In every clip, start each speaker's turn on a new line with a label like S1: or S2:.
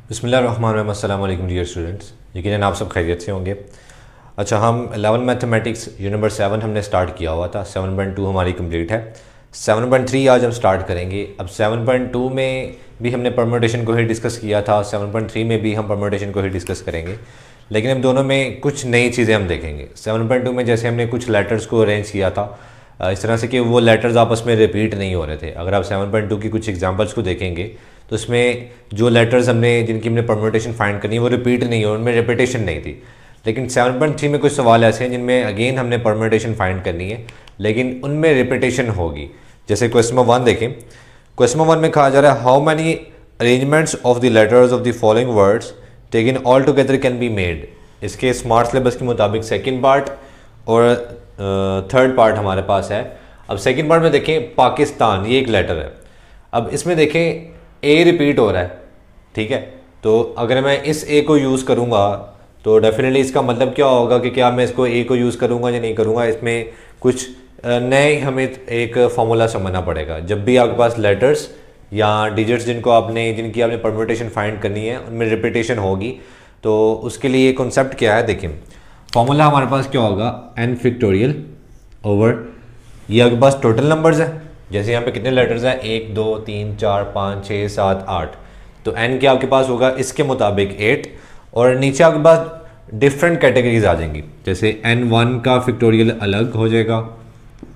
S1: बिस्मिल्लाहिर्रहमानिर्रहीम। अस्सलाम वालेकुम डियर स्टूडेंट्स, यकीनन आप सब खैरियत से होंगे। अच्छा, हम 11 मैथमेटिक्स यूनिट नंबर 7 हमने स्टार्ट किया हुआ था। 7.2 हमारी कंप्लीट है। 7.3 आज हम स्टार्ट करेंगे। अब 7.2 में भी हमने परम्यूटेशन को ही डिस्कस किया था, 7.3 में भी हम परम्यूटेशन को ही डिस्कस करेंगे, लेकिन हम दोनों में कुछ नई चीज़ें हम देखेंगे। 7.2 में जैसे हमने कुछ लेटर्स को अरेंज किया था इस तरह से कि वो लेटर्स आपस में रिपीट नहीं हो रहे थे। अगर आप 7.2 की कुछ एग्जांपल्स को देखेंगे तो इसमें जो लेटर्स जिनकी हमने परम्यूटेशन फाइंड करनी है वो रिपीट नहीं हो, उनमें रिपीटेशन नहीं थी। लेकिन 7.3 में कुछ सवाल ऐसे हैं जिनमें अगेन हमने परम्यूटेशन फाइंड करनी है लेकिन उनमें रिपीटेशन होगी। जैसे क्वेश्चन नंबर 1 देखें। क्वेश्चन नंबर 1 में कहा जा रहा है how many arrangements of the letters of the following words taken all together can be made. इसके स्मार्ट सिलेबस के मुताबिक सेकेंड पार्ट और थर्ड पार्ट हमारे पास है। अब सेकेंड पार्ट में देखें पाकिस्तान, ये एक लेटर है। अब इसमें देखें ए रिपीट हो रहा है, ठीक है। तो अगर मैं इस ए को यूज़ करूँगा तो डेफिनेटली इसका मतलब क्या होगा कि क्या मैं इसको ए को यूज़ करूँगा या नहीं करूँगा। इसमें कुछ नए हमें एक फार्मूला समझना पड़ेगा। जब भी आपके पास लेटर्स या डिजिट्स जिनकी आपने परम्यूटेशन फाइंड करनी है उनमें रिपीटेशन होगी, तो उसके लिए कॉन्सेप्ट क्या है देखिए। फार्मूला हमारे पास क्या होगा, n फैक्टोरियल ओवर, ये आपके पास टोटल नंबर्स है। जैसे यहाँ पे कितने लेटर्स हैं, 1 2 3 4 5 6 7 8, तो n क्या आपके पास होगा इसके मुताबिक 8। और नीचे आपके पास डिफरेंट कैटेगरीज आ जाएंगी। जैसे n1 का फैक्टोरियल अलग हो जाएगा,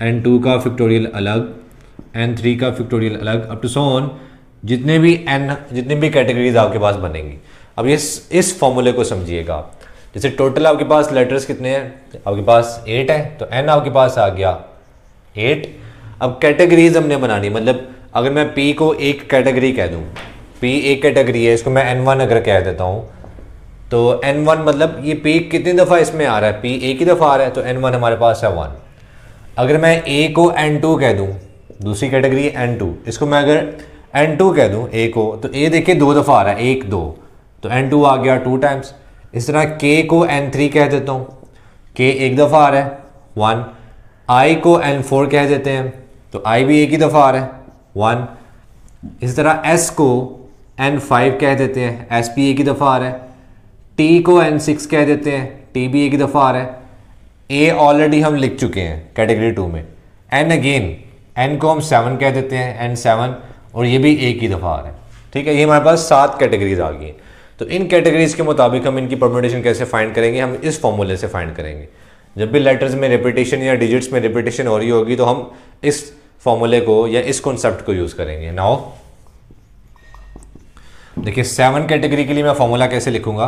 S1: n2 का फैक्टोरियल अलग, n3 का फैक्टोरियल अलग, अप टू सो ऑन जितने भी कैटेगरीज आपके पास बनेंगी। अब ये इस फॉर्मूले को समझिएगा आप। जैसे टोटल आपके पास लेटर्स कितने हैं, आपके पास 8 है, तो n आपके पास आ गया 8। अब कैटेगरीज हमने बनानी, मतलब अगर मैं P को एक कैटेगरी कह दूं, P एक कैटेगरी है, इसको मैं N1 अगर कह देता हूं, तो N1 मतलब ये P कितनी दफ़ा इसमें आ रहा है, P एक ही दफ़ा आ रहा है, तो N1 हमारे पास है 1। अगर मैं A को N2 कह दूं, दूसरी कैटेगरी N2, इसको मैं अगर N2 कह दूं A को, तो A देखिए 2 दफ़ा आ रहा है, 1 2, तो N2 आ गया 2 टाइम्स। इस तरह K को N3 कह देता हूँ, K एक दफ़ा आ रहा है 1। I को N4 कह देते हैं, तो I भी एक ही दफ़ा आ रहा है 1। इस तरह S को N5 कह देते हैं, S भी एक ही दफ़ा आ रहा है। T को N6 कह देते हैं, T भी एक ही दफ़ा आ रहा है। A ऑलरेडी हम लिख चुके हैं कैटेगरी 2 में। N अगेन, N को हम 7 कह देते हैं, N7, और ये भी एक ही दफ़ा आ रहा है, ठीक है। ये हमारे पास 7 कैटेगरीज आ गई हैं। तो इन कैटेगरीज के मुताबिक हम इनकी परम्यूटेशन कैसे फाइंड करेंगे, हम इस फॉर्मूले से फाइंड करेंगे। जब भी लेटर्स में रिपीटेशन या डिजिट्स में रिपीटेशन हो रही होगी तो हम इस फॉर्मूले को या इस कॉन्सेप्ट को यूज़ करेंगे। नाउ देखिए 7 कैटेगरी के लिए मैं फॉर्मूला कैसे लिखूंगा,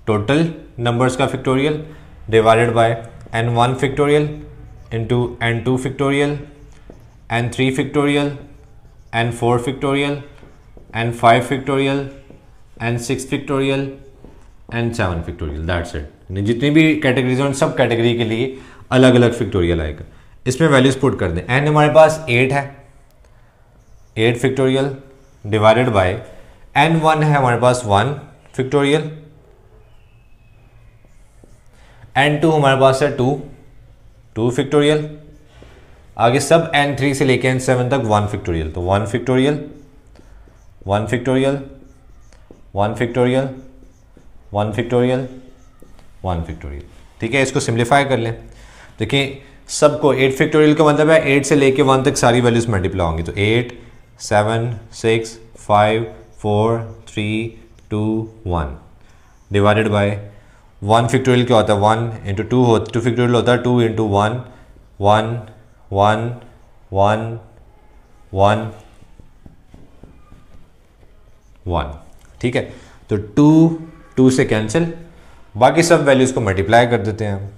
S1: टोटल नंबर्स का factorial divided by n1 factorial into n2 factorial, n3 factorial, n4 factorial, n5 factorial, n6 factorial, n7 factorial, that's it. जितनी भी कैटेगरीज हैं उन सब कैटेगरी के लिए अलग अलग फैक्टोरियल आएगा। इसमें वैल्यूज पुट कर दें। n हमारे पास 8 है, 8 फैक्टोरियल डिवाइडेड बाय n1 है हमारे पास 1 फैक्टोरियल, n2 हमारे पास है 2 फैक्टोरियल, आगे सब n3 से लेके n7 तक 1 फैक्टोरियल, तो 1 factorial, 1 factorial, 1 factorial, 1 factorial, 1 factorial, ठीक है। इसको सिंप्लीफाई कर लें। देखिए सबको 8 फैक्टोरियल का मतलब है 8 से लेके 1 तक सारी वैल्यूज मल्टीप्लाई होंगी, तो 8 7 6 5 4 3 2 1 डिवाइडेड बाय 1 फैक्टोरियल क्या होता है 1 इंटू 2 होता है, 2 फैक्टोरियल होता है 2 इंटू 1 1 1 1 1 1, ठीक है। तो 2 से कैंसिल, बाकी सब वैल्यूज को मल्टीप्लाई कर देते हैं हम।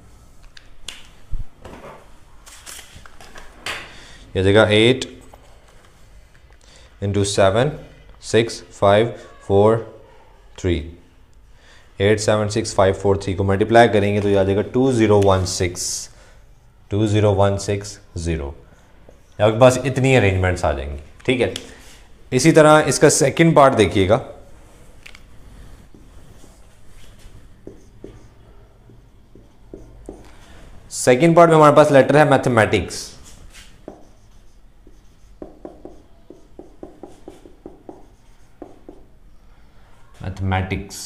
S1: यह जगह 8 इंटू 7 6 5 4 3, 8 7 6 5 4 3 को मल्टीप्लाई करेंगे तो यह आ जाएगा 2016 आपके पास इतनी अरेंजमेंट्स आ जाएंगी, ठीक है। इसी तरह इसका सेकंड पार्ट देखिएगा। सेकंड पार्ट में हमारे पास लेटर है मैथमेटिक्स। मैथमेटिक्स।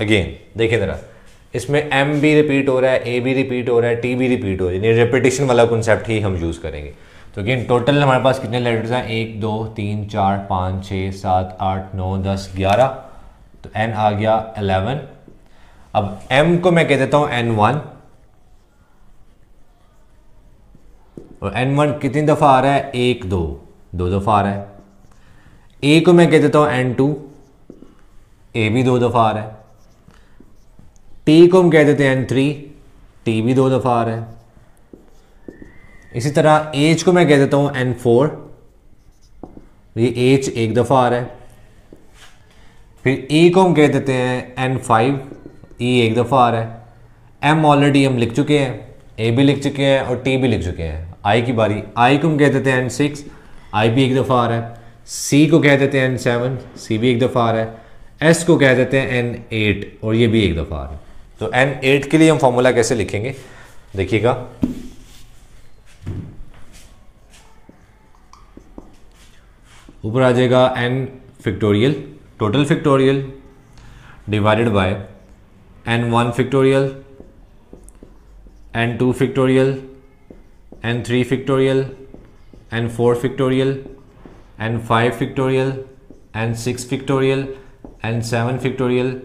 S1: अगेन देखिए ज़रा, इसमें एम भी रिपीट हो रहा है, ए भी रिपीट हो रहा है, टी भी रिपीट हो रहा है, यानी रेपिटेशन वाला कॉन्सेप्ट ही हम यूज़ करेंगे। तो अगेन टोटल हमारे पास कितने लेटर्स हैं, 1 2 3 4 5 6 7 8 9 10 11, तो एन आ गया 11। अब एम को मैं कह देता हूँ N1, और N1 कितनी दफ़ा आ रहा है, 1 2 2 दफ़ा आ रहा है। ए को मैं कह देता हूँ N2, ए भी 2 दफ़ा आ रहा है। टी को हम कह देते हैं N3, टी भी 2 दफ़ा आ रहा है। इसी तरह एच को मैं कह देता हूँ N4, ये एच 1 दफ़ा आ रहा है। फिर ई को हम कह देते हैं N5, ई 1 दफ़ा आ रहा है। एम ऑलरेडी हम लिख चुके हैं, ए भी लिख चुके हैं और टी भी लिख चुके हैं। आई की बारी, आई को हम कह देते हैं N6, आई भी 1 दफ़ा आ रहा है। सी को कह देते हैं N7, सी भी 1 दफ़ा आ रहा है। एस को कह देते हैं N8 और ये भी 1 दफ़ा आ रहा है। तो N8 के लिए हम फॉर्मूला कैसे लिखेंगे देखिएगा, ऊपर आ जाएगा n factorial, total factorial divided by N1 factorial, N2 factorial, N3 factorial, N4 factorial, N5 factorial, N6 factorial, N7 factorial,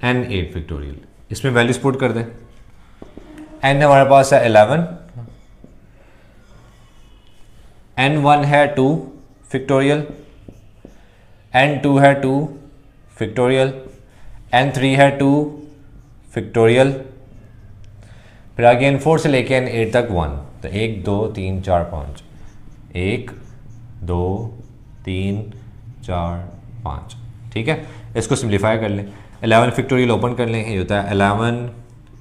S1: N8 factorial. इसमें वैल्यूज पुट कर दें। n हमारे पास है 11, N1 है 2 फैक्टोरियल, N2 है 2 फैक्टोरियल, N3 है 2 फैक्टोरियल, फिर आगे N4 से लेके N8 तक 1, तो 1 2 3 4 5, 1 2 3 4 5, ठीक है। इसको सिंप्लीफाई कर लें, 11 फैक्टोरियल ओपन कर लें, ये होता है 11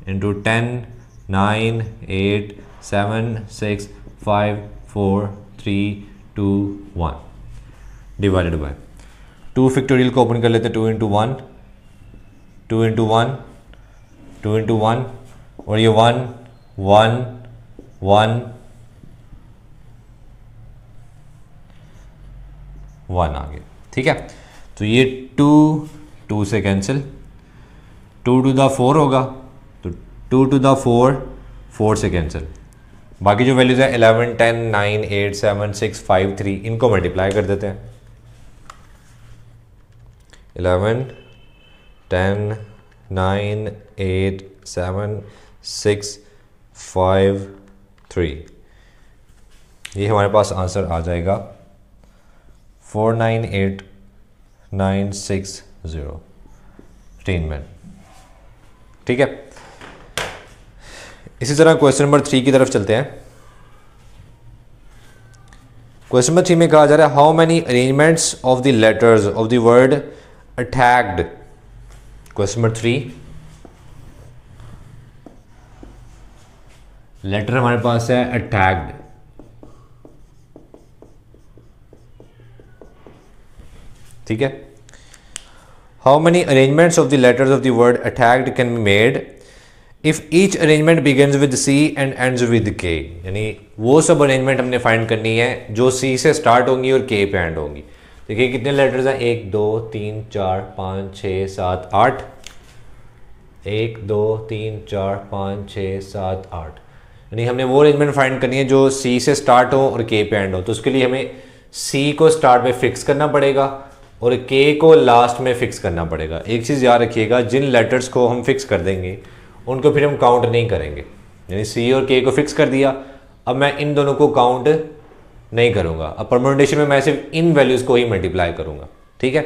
S1: इंटू 10 9 8 7 6 5 4 3 2 1 डिवाइडेड बाय 2 फैक्टोरियल को ओपन कर लेते हैं, 2 इंटू 1 2 इंटू 1 2 इंटू 1, और ये 1 1 1 1 आ गया, ठीक है। तो ये 2 2 से कैंसिल, 2 टू द 4 होगा, तो 2 टू द 4 4 से कैंसिल। बाकी जो वैल्यूज है 11 10 9 8 7 6 5 3, इनको मल्टीप्लाई कर देते हैं। 11 10 9 8 7 6 5 3, ये हमारे पास आंसर आ जाएगा 498960 अटेनमेंट, ठीक है। इसी तरह क्वेश्चन नंबर 3 की तरफ चलते हैं। क्वेश्चन नंबर 3 में कहा जा रहा है how many arrangements of the letters of the word attacked. Question number 3, letter हमारे पास है अटैक्ड, ठीक है। How many arrangements of the letters of the word attacked can be made if each arrangement begins with C and ends with K, यानी वो सब arrangement हमने find करनी है जो सी से स्टार्ट होंगी और के पे एंड होंगी। देखिए कितने लेटर्स हैं, 1 2 3 4 5 6 7 8, 1 2 3 4 5 6 7 8, यानी हमने वो अरेंजमेंट फाइंड करनी है जो सी से स्टार्ट हो और के पे एंड हो। तो उसके लिए हमें सी को स्टार्ट में फिक्स करना पड़ेगा और के को लास्ट में फिक्स करना पड़ेगा। एक चीज़ याद रखिएगा, जिन लेटर्स को हम फिक्स कर देंगे उनको फिर हम काउंट नहीं करेंगे, यानी सी और के को फिक्स कर दिया, अब मैं इन दोनों को काउंट नहीं करूँगा, अब परम्यूटेशन में मैं सिर्फ इन वैल्यूज़ को ही मल्टीप्लाई करूँगा, ठीक है।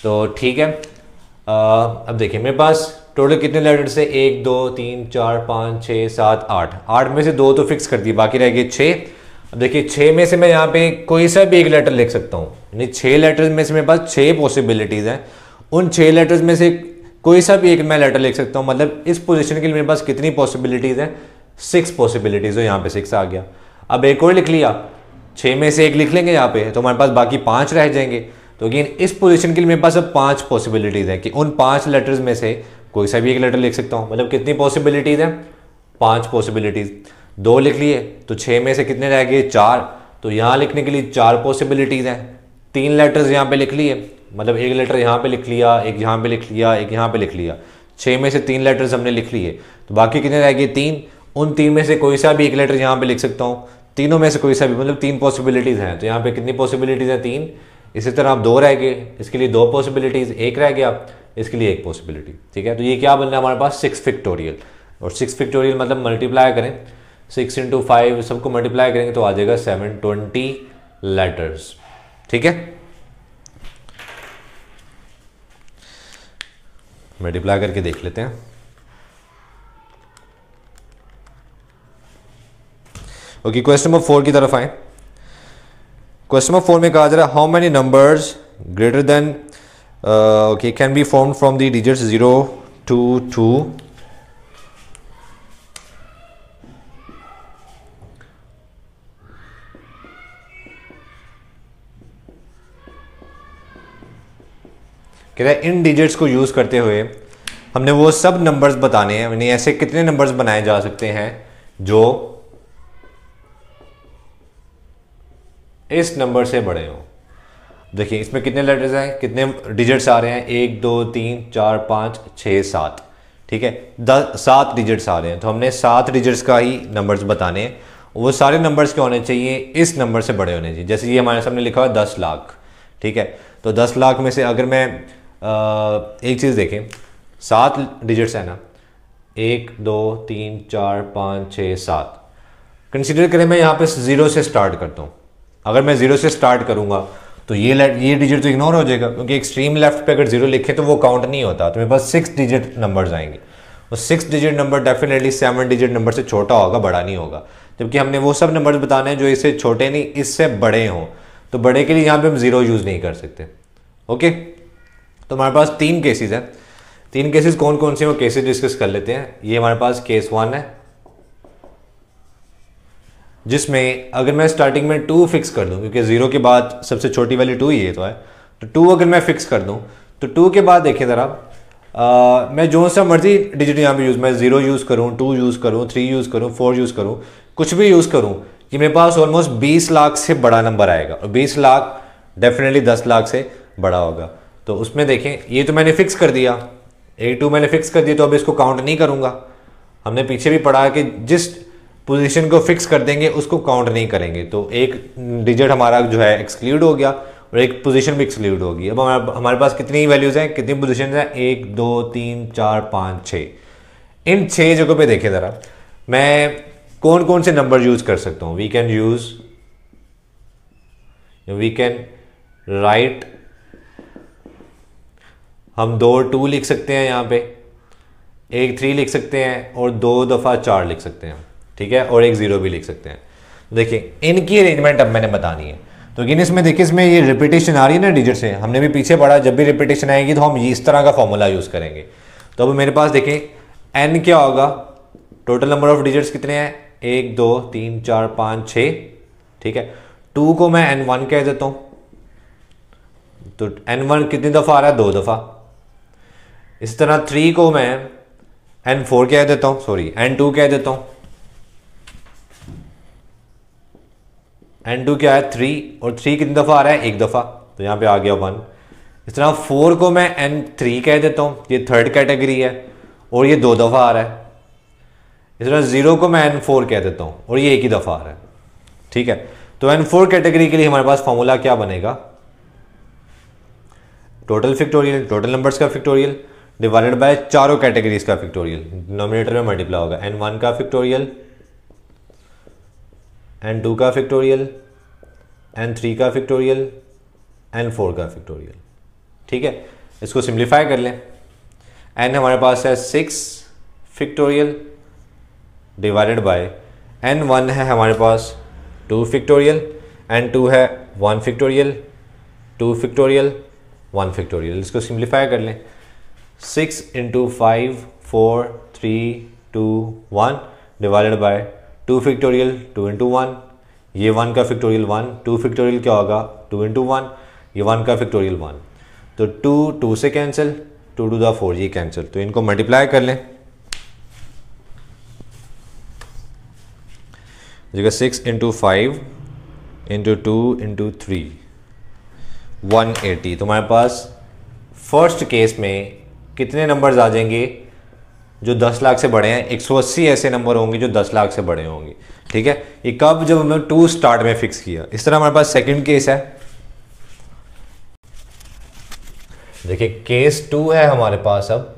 S1: तो ठीक है, अब देखिए मेरे पास टोटल कितने लेटर्स है, 1 2 3 4 5 6 7 8, 8 में से 2 तो फिक्स कर दिए, बाकी रह गए 6। अब देखिए 6 में से मैं यहाँ पे कोई सा भी एक लेटर लिख सकता हूँ, यानी 6 लेटर्स में से मेरे पास 6 पॉसिबिलिटीज़ हैं, उन 6 लेटर्स में से कोई सा भी एक मैं लेटर लिख सकता हूँ। मतलब इस पोजीशन के लिए मेरे पास कितनी पॉसिबिलिटीज़ हैं, 6 पॉसिबिलिटीज़ हो, यहाँ पे 6 आ गया। अब एक और लिख लिया, 6 में से एक लिख लेंगे यहाँ पे, तो हमारे पास बाकी 5 रह जाएंगे। तो अगेन इस पोजीशन के लिए मेरे पास अब 5 पॉसिबिलिटीज़ हैं कि उन 5 लेटर्स में से कोई सा भी एक लेटर लिख सकता हूँ। मतलब कितनी पॉसिबिलिटीज़ हैं, 5 पॉसिबिलिटीज़। 2 लिख लिए तो 6 में से कितने रह गए, 4, तो यहाँ लिखने के लिए 4 पॉसिबिलिटीज़ हैं, 3 लेटर्स यहाँ पे लिख लिए, मतलब एक लेटर यहाँ पे लिख लिया, एक यहाँ पे लिख लिया, एक यहाँ पे लिख लिया, 6 में से 3 लेटर्स हमने लिख लिए, तो बाकी कितने रह गए 3। उन 3 में से कोई सा भी एक लेटर यहाँ पे लिख सकता हूँ, तीनों में से कोई सा भी, मतलब 3 पॉसिबिलिटीज़ हैं। तो यहाँ पे कितनी पॉसिबिलिटीज़ हैं 3। इसी तरह आप 2 रह गए, इसके लिए 2 पॉसिबिलिटीज़, 1 रह गया, इसके लिए 1 पॉसिबिलिटी। ठीक है, तो ये क्या बन रहा है हमारे पास 6 फैक्टोरियल। और 6 फैक्टोरियल मतलब मल्टीप्लाई करें 6 × 5 सबको मल्टीप्लाई करेंगे तो आ जाएगा 720 लेटर्स। ठीक है, मल्टीप्लाई करके देख लेते हैं। ओके, क्वेश्चन नंबर 4 की तरफ आए। क्वेश्चन नंबर 4 में कहा जा रहा है how many numbers greater than okay can be form from the digits 0 to 2 कह रहा है इन डिजिट्स को यूज करते हुए हमने वो सब नंबर्स बताने हैं, यानी ऐसे कितने नंबर्स बनाए जा सकते हैं जो इस नंबर से बड़े हों। देखिए इसमें कितने लेटर्स हैं, कितने डिजिट्स आ रहे हैं, 1 2 3 4 5 6 7। ठीक है, 7 डिजिट्स आ रहे हैं, तो हमने 7 डिजिट्स का ही नंबर्स बताने हैं। वो सारे नंबर्स क्या होने चाहिए, इस नंबर से बड़े होने चाहिए। जैसे ये हमारे सामने लिखा हुआ 10 लाख। ठीक है, तो 10 लाख में से अगर मैं एक चीज़ देखें, 7 डिजिट्स है ना, 1 2 3 4 5 6 7। कंसिडर करें मैं यहाँ पे 0 से स्टार्ट करता हूँ। अगर मैं 0 से स्टार्ट करूँगा तो ये डिजिट तो इग्नोर हो जाएगा, क्योंकि एक्सट्रीम लेफ्ट पे अगर 0 लिखे तो वो काउंट नहीं होता। तो मेरे पास 6 डिजिट नंबर्स आएंगे, और 6 digit number definitely 7 digit number से छोटा होगा, बड़ा नहीं होगा। जबकि हमने वो सब नंबर्स बताने हैं जो इससे छोटे नहीं, इससे बड़े हों। तो बड़े के लिए यहाँ पे हम 0 यूज़ नहीं कर सकते। ओके, तो हमारे पास 3 केसेस हैं। 3 केसेस कौन कौन से वो केसेस डिस्कस कर लेते हैं। ये हमारे पास केस 1 है, जिसमें अगर मैं स्टार्टिंग में 2 फिक्स कर दूं, क्योंकि 0 के बाद सबसे छोटी वैल्यू 2 ही है, तो है तो 2 अगर मैं फिक्स कर दूं तो 2 के बाद देखिए ज़रा मैं जो सा मर्जी डिजिट यहाँ पे यूज़, मैं 0 यूज़ करूँ, 2 यूज़ करूँ, 3 यूज़ करूँ, 4 यूज़ करूँ, कुछ भी यूज़ करूँ, कि मेरे पास ऑलमोस्ट 20 लाख से बड़ा नंबर आएगा। और 20 लाख डेफिनेटली 10 लाख से बड़ा होगा। तो उसमें देखें ये तो मैंने फिक्स कर दिया, A2 मैंने फिक्स कर दिया, तो अब इसको काउंट नहीं करूँगा। हमने पीछे भी पढ़ा कि जिस पोजीशन को फिक्स कर देंगे उसको काउंट नहीं करेंगे। तो एक डिजिट हमारा जो है एक्सक्लूड हो गया और एक पोजीशन भी एक्सक्लूड होगी। अब हमारे पास कितनी वैल्यूज़ हैं, कितनी पोजीशन हैं, 1 2 3 4 5 6। इन 6 जगहों पे देखें ज़रा मैं कौन कौन से नंबर यूज़ कर सकता हूँ। वी कैन राइट, हम 2 2 लिख सकते हैं, यहाँ पे 1 3 लिख सकते हैं, और 2 दफ़ा 4 लिख सकते हैं। ठीक है, और 1 0 भी लिख सकते हैं। देखिए इनकी अरेंजमेंट अब मैंने बतानी है। तो लेकिन इसमें देखिए इसमें ये रिपीटेशन आ रही है ना डिजिट से, हमने भी पीछे पढ़ा जब भी रिपीटेशन आएगी तो हम इस तरह का फॉर्मूला यूज़ करेंगे। तो अब मेरे पास देखें n क्या होगा, टोटल नंबर ऑफ डिजिट्स कितने हैं, 1 2 3 4 5 6। ठीक है, 2 को मैं n1 कह देता हूँ, तो n1 कितनी दफ़ा आ रहा है, 2 दफ़ा। इस तरह 3 को मैं n4 कह देता हूँ, सॉरी n2 कह देता हूँ। n2 क्या है 3, और 3 कितनी दफ़ा आ रहा है, 1 दफ़ा, तो यहाँ पे आ गया 1। इस तरह 4 को मैं n3 कह देता हूँ, ये थर्ड कैटेगरी है, और ये 2 दफ़ा आ रहा है। इस तरह 0 को मैं n4 कह देता हूँ, और ये 1 ही दफ़ा आ रहा है। ठीक है, तो n4 कैटेगरी के लिए हमारे पास फॉर्मूला क्या बनेगा, टोटल फैक्टोरियल, टोटल नंबर्स का फैक्टोरियल डिवाइडेड बाय चारों कैटेगरीज का फैक्टोरियल, डिनोमिनेटर में मल्टीप्लाई होगा, n1 का फैक्टोरियल, n2 का फैक्टोरियल, n3 का फैक्टोरियल, n4 का फैक्टोरियल। ठीक है, इसको सिंप्लीफाई कर लें। n हमारे पास है 6 फैक्टोरियल डिवाइडेड बाय n1 है हमारे पास 2 फैक्टोरियल, n2 है 1 फैक्टोरियल, 2 फैक्टोरियल, 1 फैक्टोरियल। इसको सिंप्लीफाई कर लें, 6 × 5 4 3 2 1 डिवाइडेड बाय 2 फैक्टोरियल 2 × 1, ये 1 का फैक्टोरियल 1, 2 फैक्टोरियल क्या होगा 2 × 1, ये 1 का फैक्टोरियल 1, तो 2 2 से कैंसिल, 2 to the 4 ये कैंसिल। तो इनको मल्टीप्लाई कर लें, जगह 6 × 5 इंटू 2 इंटू 3 180। तो हमारे पास फर्स्ट केस में कितने नंबर्स आ जाएंगे जो 10 लाख से बड़े हैं? 180 ऐसे नंबर होंगे जो 10 लाख से बड़े होंगे। ठीक है, ये कब? जब हमने 2 स्टार्ट में फिक्स किया। इस तरह हमारे पास सेकंड केस है। देखिए केस 2 है हमारे पास। अब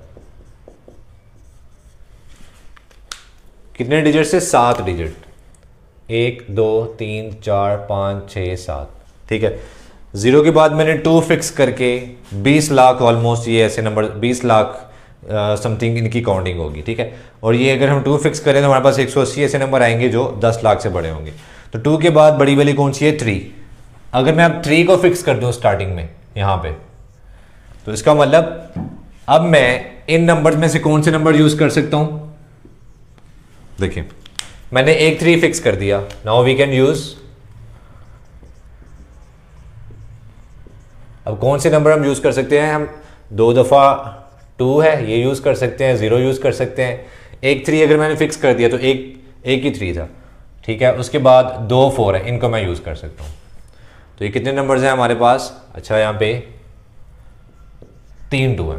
S1: कितने डिजिट से? 7 डिजिट, 1 2 3 4 5 6 7। ठीक है, 0 के बाद मैंने 2 फिक्स करके 20 लाख ऑलमोस्ट, ये ऐसे नंबर 20 लाख समथिंग इनकी काउंटिंग होगी। ठीक है, और ये अगर हम 2 फिक्स करें तो हमारे पास 180 ऐसे नंबर आएंगे जो 10 लाख से बड़े होंगे। तो 2 के बाद बड़ी वाली कौन सी है? 3। अगर मैं अब 3 को फिक्स कर दूं स्टार्टिंग में यहाँ पे, तो इसका मतलब अब मैं इन नंबर्स में से कौन से नंबर यूज कर सकता हूं? देखिए मैंने एक 3 फिक्स कर दिया। नाउ वी कैन यूज, अब कौन से नंबर हम यूज कर सकते हैं? हम 2 दफा 2 है ये यूज कर सकते हैं, 0 यूज कर सकते हैं। एक 3 अगर मैंने फिक्स कर दिया तो एक ही 3 था। ठीक है, उसके बाद 2 4 है, इनको मैं यूज कर सकता हूं। तो ये कितने नंबर्स हैं हमारे पास? अच्छा यहाँ पे 3 2 है,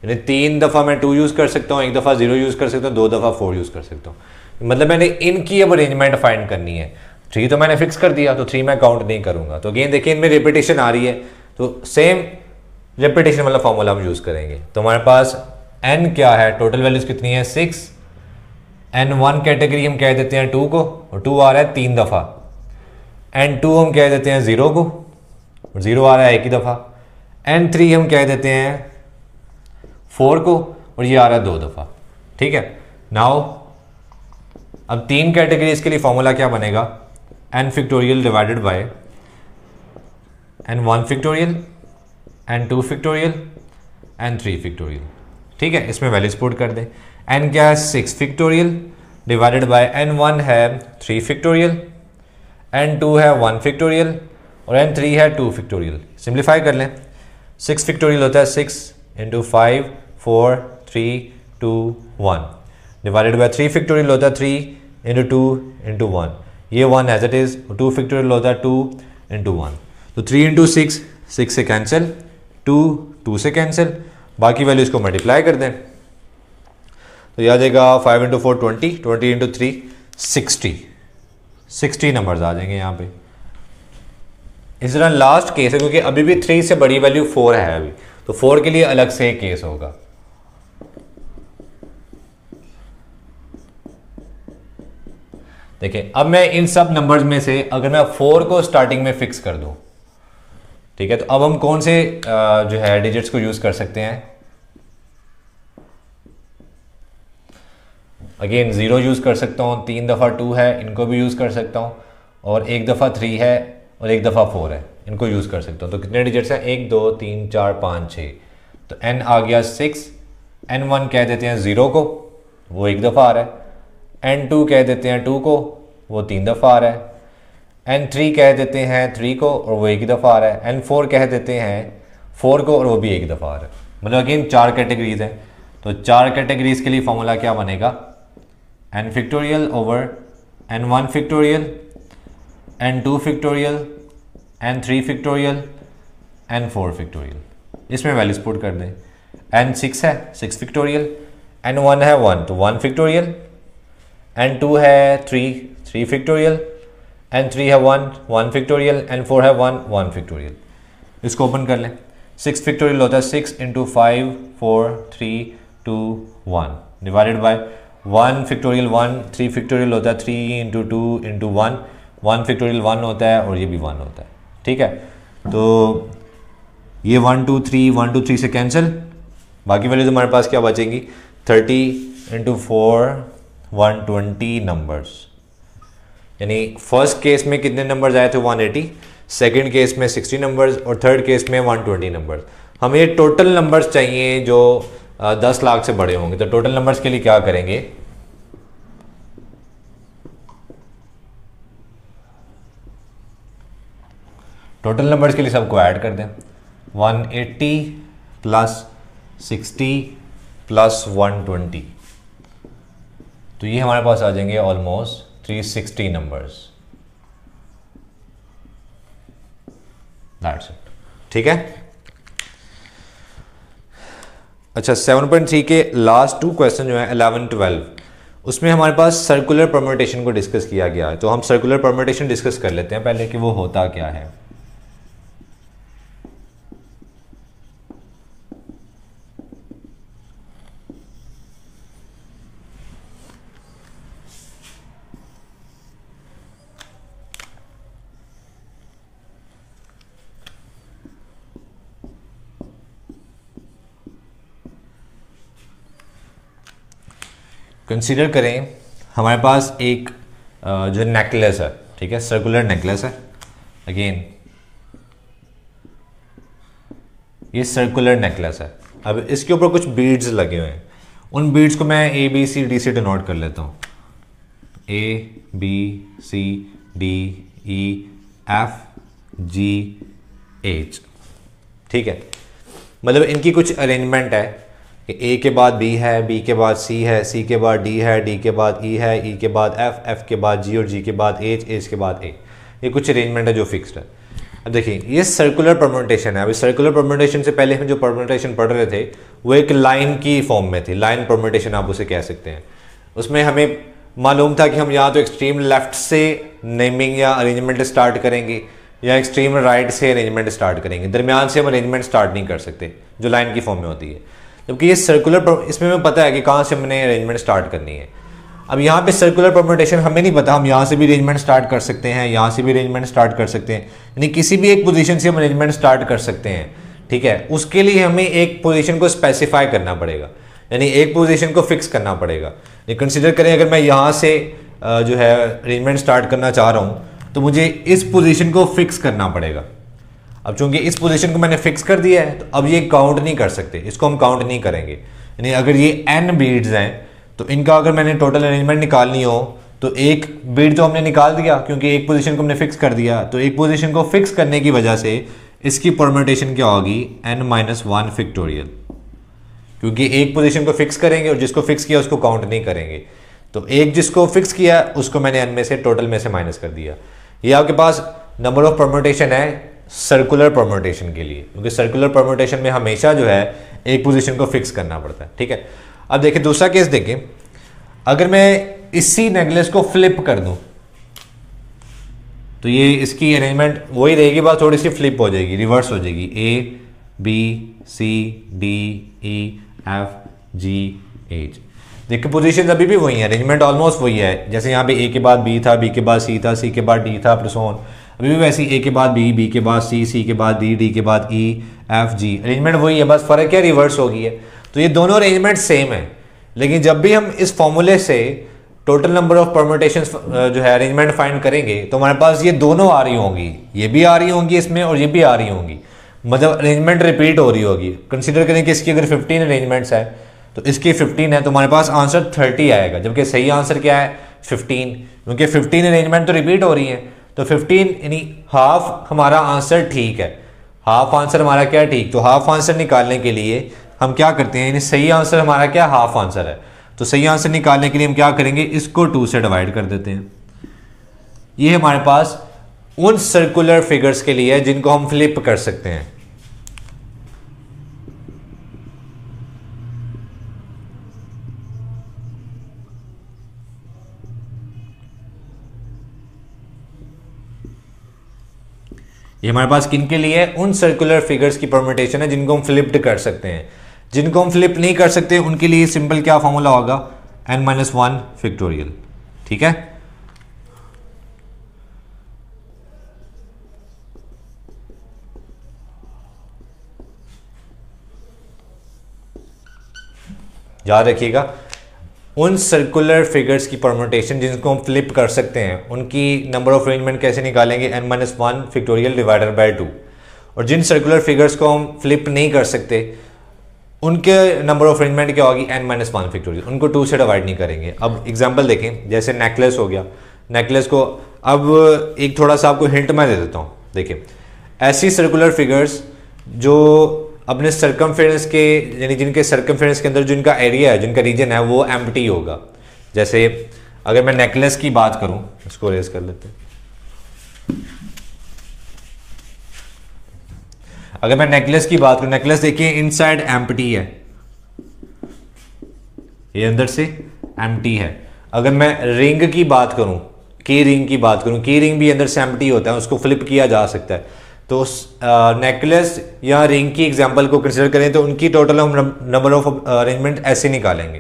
S1: यानी 3 दफ़ा मैं 2 यूज़ कर सकता हूँ, 1 दफ़ा 0 यूज़ कर सकता हूँ, 2 दफ़ा 4 यूज़ कर सकता हूँ। मतलब मैंने इनकी अब अरेंजमेंट फाइंड करनी है। 3 तो मैंने फिक्स कर दिया, तो 3 मैं काउंट नहीं करूँगा। तो अगेन देखिए इनमें रिपीटेशन आ रही है, तो सेम रिपीटेशन वाला फॉर्मूला हम यूज़ करेंगे। तो हमारे पास n क्या है? टोटल वैल्यूज़ कितनी है? 6। n1 कैटेगरी हम कह देते हैं 2 को, और 2 आ रहा है 3 दफ़ा। n2 हम कह देते हैं 0 को, 0 आ रहा है 1 ही दफ़ा। n3 हम कह देते हैं 4 को, और ये आ रहा है 2 दफ़ा। ठीक है, नाउ अब 3 कैटेगरीज के लिए फॉर्मूला क्या बनेगा? n factorial divided by n1 factorial, n2 factorial, n3 factorial. ठीक है, इसमें वैल्यूज पुट कर दें। n क्या है? 6 फैक्टोरियल डिवाइडेड बाय n1 है 3 फैक्टोरियल, n2 है 1 फैक्टोरियल, और n3 है 2 फैक्टोरियल। सिंप्लीफाई कर लें। 6 फैक्टोरियल होता है 6 इंटू 5 4 3 2 1 डिवाइडेड बाय 3 फैक्टोरियल होता है 3 इंटू 2 इंटू 1, ये 1 एज इट इज। 2 फैक्टोरियल होता है 2 इंटू 1, तो 3 इंटू 6 6 से कैंसिल, 2 2 से कैंसिल, बाकी वैल्यूज को मल्टीप्लाई कर दें तो ये आ जाएगा 5 इंटू 4 20, 20 इंटू 3 60 नंबर्स आ जाएंगे यहाँ पे। इस तरह लास्ट केस है, क्योंकि अभी भी 3 से बड़ी वैल्यू 4 है अभी, तो 4 के लिए अलग से एक केस होगा। देखिए अब मैं इन सब नंबर्स में से अगर मैं 4 को स्टार्टिंग में फिक्स कर दूं, ठीक है, तो अब हम कौन से जो है डिजिट्स को यूज कर सकते हैं? अगेन 0 यूज कर सकता हूं, 3 दफा 2 है इनको भी यूज कर सकता हूं, और 1 दफा 3 है और 1 दफा 4 है, इनको यूज कर सकता हूं। तो कितने डिजिट्स हैं? 1 2 3 4 5 6, तो n आ गया 6। n1 कह देते हैं 0 को, वो 1 दफा आ रहा है। n2 कह देते हैं 2 को, वो 3 दफा आ रहा है। n3 कह देते हैं 3 को, और वो 1 दफा आ रहा है। n4 कह देते हैं 4 को, और वो भी 1 दफा आ रहा है। मतलब अगेन 4 कैटेगरीज हैं, तो 4 कैटेगरीज के लिए फॉर्मूला क्या बनेगा? n factorial over n1 factorial, n2 factorial, n3 factorial, n4 factorial. इसमें वैल्यूज पुट कर दें। n6 है 6 फैक्टोरियल, n1 है 1 तो 1 फैक्टोरियल, n2 है 3 फैक्टोरियल, n3 है 1 फैक्टोरियल, n4 है 1 फैक्टोरियल। इसको ओपन कर लें। 6 फैक्टोरियल होता है 6 into 5 4 3 2 1 divided by 1 factorial 1, 3 factorial होता है 3 इंटू 2 इंटू 1 फैक्टोरियल 1 होता है, और ये भी 1 होता है। ठीक है, तो ये 1 2 3 1 2 3 से कैंसिल, बाकी वैल्यूज हमारे पास क्या बचेंगी? 30 इंटू 4 120 नंबर्स। यानी फर्स्ट केस में कितने नंबर्स आए थे? 180, सेकंड केस में 60 नंबर्स, और थर्ड केस में 120 नंबर्स। हमें टोटल नंबर्स चाहिए जो 10 लाख से बड़े होंगे। तो टोटल नंबर्स के लिए क्या करेंगे? टोटल नंबर्स के लिए सबको ऐड कर दें। 180 प्लस 60 प्लस 120, तो ये हमारे पास आ जाएंगे ऑलमोस्ट 360 नंबर्स। दैट्स इट, ठीक है। अच्छा 7.3 के लास्ट 2 क्वेश्चन जो है 11, 12, उसमें हमारे पास सर्कुलर परम्यूटेशन को डिस्कस किया गया है। तो हम सर्कुलर परम्यूटेशन डिस्कस कर लेते हैं पहले कि वो होता क्या है। कंसीडर करें हमारे पास एक जो नेकलेस है, ठीक है, सर्कुलर नेकलेस है। अगेन ये सर्कुलर नेकलेस है। अब इसके ऊपर कुछ बीड्स लगे हुए हैं, उन बीड्स को मैं ए बी सी डी से डिनोट कर लेता हूँ। A B C D E F G H, ठीक है। मतलब इनकी कुछ अरेंजमेंट है कि ए के बाद बी है, बी के बाद सी है, सी के बाद डी है, डी के बाद ई है, ई के बाद एफ, एफ के बाद जी और जी के बाद एच, एच के बाद ए। ये कुछ अरेंजमेंट है जो फिक्स्ड है। अब देखिए ये सर्कुलर परम्यूटेशन है। अभी सर्कुलर परम्यूटेशन से पहले हम जो परम्यूटेशन पढ़ रहे थे वो एक लाइन की फॉर्म में थी, लाइन परम्यूटेशन आप उसे कह सकते हैं। उसमें हमें मालूम था कि हम या तो एक्सट्रीम लेफ्ट से नेमिंग या अरेंजमेंट स्टार्ट करेंगे या एक्सट्रीम राइट से अरेंजमेंट स्टार्ट करेंगे, दरमियान से हम अरेंजमेंट स्टार्ट नहीं कर सकते जो लाइन की फॉर्म में होती है। जबकि ये सर्कुलर, इसमें हमें पता है कि कहाँ से हमने अरेंजमेंट स्टार्ट करनी है। अब यहाँ पे सर्कुलर परम्यूटेशन हमें नहीं पता, हम यहाँ से भी अरेंजमेंट स्टार्ट कर सकते हैं, यहाँ से भी अरेंजमेंट स्टार्ट कर सकते हैं, यानी किसी भी एक पोजीशन से हम अरेंजमेंट स्टार्ट कर सकते हैं, ठीक है। उसके लिए हमें एक पोजीशन को स्पेसिफाई करना पड़ेगा, यानी एक पोजीशन को फिक्स करना पड़ेगा। ये कंसिडर करें अगर मैं यहाँ से जो है अरेंजमेंट स्टार्ट करना चाह रहा हूँ तो मुझे इस पोजीशन को फिक्स करना पड़ेगा। अब चूंकि इस पोजीशन को मैंने फिक्स कर दिया है तो अब ये काउंट नहीं कर सकते, इसको हम काउंट नहीं करेंगे। यानी अगर ये n बीड्स हैं तो इनका अगर मैंने टोटल अरेंजमेंट निकालनी हो तो एक बीड तो हमने निकाल दिया क्योंकि एक पोजीशन को हमने फिक्स कर दिया। तो एक पोजीशन को फिक्स करने की वजह से इसकी परम्यूटेशन क्या होगी, n-1 फैक्टोरियल, क्योंकि एक पोजीशन को फिक्स करेंगे और जिसको फिक्स किया उसको काउंट नहीं करेंगे। तो एक जिसको फिक्स किया उसको मैंने n में से टोटल में से माइनस कर दिया। ये आपके पास नंबर ऑफ परम्यूटेशन है सर्कुलर परम्यूटेशन के लिए, क्योंकि सर्कुलर परम्यूटेशन में हमेशा जो है एक पोजीशन को फिक्स करना पड़ता है, ठीक है। अब देखिए दूसरा केस देखें, अगर मैं इसी नेकलेस को फ्लिप कर दूं तो ये इसकी अरेंजमेंट वही रहेगी, बस थोड़ी सी फ्लिप हो जाएगी, रिवर्स हो जाएगी। A B C D E F G H, देखिए पोजीशन अभी भी वही है, अरेंजमेंट ऑलमोस्ट वही है। जैसे यहाँ पे ए के बाद बी था, बी के बाद सी था, सी के बाद डी था, प्लस ऑन अभी भी वैसे ए के बाद बी, बी के बाद सी, सी के बाद डी, डी के बाद ई एफ जी, अरेंजमेंट वही है, बस फर्क क्या रिवर्स हो गई है। तो ये दोनों अरेंजमेंट सेम है, लेकिन जब भी हम इस फॉर्मूले से टोटल नंबर ऑफ परम्यूटेशंस जो है अरेंजमेंट फाइंड करेंगे तो हमारे पास ये दोनों आ रही होंगी, ये भी आ रही होंगी इसमें और ये भी आ रही होंगी, मतलब अरेंजमेंट रिपीट हो रही होगी। कंसिडर करें कि इसकी अगर 15 अरेंजमेंट्स है तो इसकी 15 है तो हमारे पास आंसर 30 आएगा, जबकि सही आंसर क्या है 15, क्योंकि 15 अरेंजमेंट तो रिपीट हो रही है। तो 15 यानी हाफ हमारा आंसर ठीक है, हाफ आंसर हमारा क्या ठीक। तो हाफ आंसर निकालने के लिए हम क्या करते हैं, यानी सही आंसर हमारा क्या हाफ आंसर है, तो सही आंसर निकालने के लिए हम क्या करेंगे, इसको 2 से डिवाइड कर देते हैं। ये हमारे पास उन सर्कुलर फिगर्स के लिए है जिनको हम फ्लिप कर सकते हैं। ये हमारे पास किन के लिए है, उन सर्कुलर फिगर्स की परम्यूटेशन है जिनको हम फ्लिप्ड कर सकते हैं। जिनको हम फ्लिप नहीं कर सकते उनके लिए सिंपल क्या फॉर्मूला होगा, n-1 फैक्टोरियल, ठीक है। याद रखिएगा उन सर्कुलर फिगर्स की परम्यूटेशन जिनको हम फ्लिप कर सकते हैं उनकी नंबर ऑफ अरेंजमेंट कैसे निकालेंगे, n-1 फैक्टोरियल डिवाइडेड बाय 2। और जिन सर्कुलर फिगर्स को हम फ्लिप नहीं कर सकते उनके नंबर ऑफ अरेंजमेंट क्या होगी, n-1 फैक्टोरियल, उनको 2 से डिवाइड नहीं करेंगे। अब एग्जांपल देखें, जैसे नेकलेस हो गया, नेकलेस को अब एक थोड़ा सा आपको हिंट मैं दे देता हूँ। देखिए ऐसी सर्कुलर फिगर्स जो अपने सर्कमफेरेंस के, यानी जिनके सर्कमफेरेंस के अंदर जो इनका एरिया है, जिनका रीजन है वो एम्प्टी होगा। जैसे अगर मैं नेकलेस की बात करूं, इसको रेज कर लेते हैं। अगर मैं नेकलेस की बात करूं, नेकलेस देखिए इनसाइड एम्प्टी है, ये अंदर से एम्प्टी है। अगर मैं रिंग की बात करूं, की रिंग की बात करूं, की रिंग भी अंदर से एम्प्टी होता है, उसको फ्लिप किया जा सकता है। तो नेकलेस या रिंग की एग्जांपल को कंसिडर करें तो उनकी टोटल हम नंबर ऑफ अरेंजमेंट ऐसे निकालेंगे,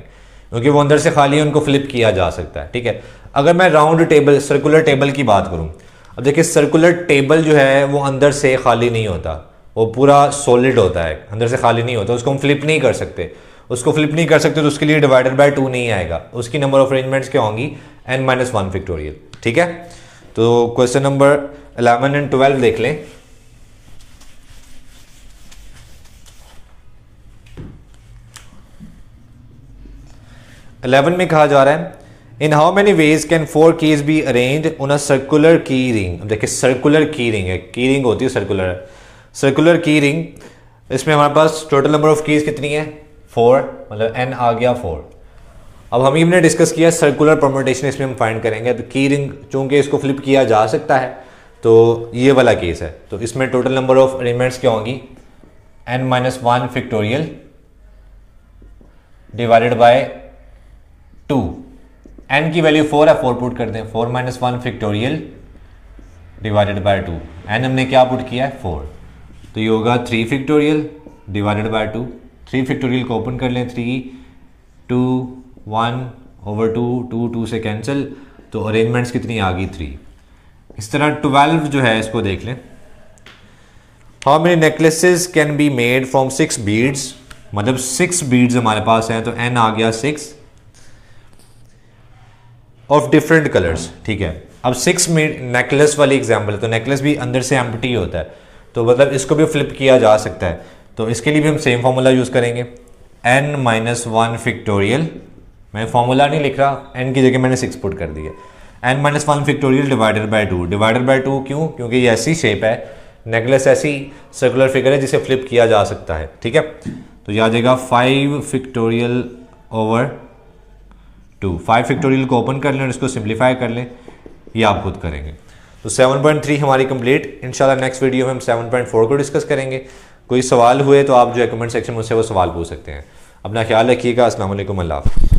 S1: क्योंकि वो अंदर से खाली है, उनको फ्लिप किया जा सकता है, ठीक है। अगर मैं राउंड टेबल, सर्कुलर टेबल की बात करूं, अब देखिए सर्कुलर टेबल जो है वो अंदर से खाली नहीं होता, वो पूरा सॉलिड होता है, अंदर से खाली नहीं होता, उसको हम फ्लिप नहीं कर सकते। उसको फ्लिप नहीं कर सकते तो उसके लिए डिवाइडेड बाय 2 नहीं आएगा, उसकी नंबर ऑफ अरेंजमेंट्स क्या होंगी, n-1 फैक्टोरियल, ठीक है। तो क्वेश्चन नंबर 11 एंड 12 देख लें। इलेवन में कहा जा रहा है in how many ways can 4 keys be arrange on a circular की रिंग। अब देखिए सर्कुलर की रिंग है, की रिंग होती है सर्कुलर, सर्कुलर की रिंग, इसमें हमारे पास टोटल नंबर ऑफ कीज कितनी है, 4, मतलब n आ गया 4। अब हम हमने डिस्कस किया सर्कुलर परम्यूटेशन, इसमें हम फाइंड करेंगे। तो की रिंग चूंकि इसको फ्लिप किया जा सकता है तो ये वाला केस है, तो इसमें टोटल नंबर ऑफ अरेंजमेंट्स क्या होंगी, n-1 factorial divided by 2, n की वैल्यू 4 है, 4 पुट कर दें, 4-1 फैक्टोरियल डिवाइडेड बाय 2, n हमने क्या पुट किया है 4, तो ये होगा 3 फैक्टोरियल डिवाइडेड बाय 2, 3 फैक्टोरियल को ओपन कर लें, 3 2 1 ओवर 2, 2 2 से कैंसिल, तो अरेंजमेंट्स कितनी आ गई 3। इस तरह 12 जो है इसको देख लें, how many necklaces can be made from 6 beads, मतलब 6 बीड्स हमारे पास हैं, तो n आ गया 6 ऑफ डिफरेंट कलर्स, ठीक है। अब 6 में नेकलेस वाली एग्जांपल है, तो नेकलेस भी अंदर से एम्प्टी होता है, तो मतलब इसको भी फ्लिप किया जा सकता है, तो इसके लिए भी हम सेम फार्मूला यूज़ करेंगे, n-1 फैक्टोरियल, मैं फार्मूला नहीं लिख रहा, n की जगह मैंने 6 पुट कर दिया, n-1 factorial divided by 2, divided by 2 क्यों, क्योंकि ये ऐसी शेप है, नेकलेस ऐसी सर्कुलर फिगर है जिसे फ्लिप किया जा सकता है, ठीक है। तो ये आ जाएगा 5 फैक्टोरियल ओवर 2, 5 फैक्टोरियल को ओपन कर लें और इसको सिंप्लीफाई कर लें, ये आप खुद करेंगे। तो 7.3 हमारी कंप्लीट, इंशाल्लाह नेक्स्ट वीडियो में हम 7.4 को डिस्कस करेंगे। कोई सवाल हुए तो आप जो है कमेंट सेक्शन में मुझसे वो सवाल पूछ सकते हैं। अपना ख्याल रखिएगा, अस्सलाम वालेकुम, अल्लाह हाफ़िज़।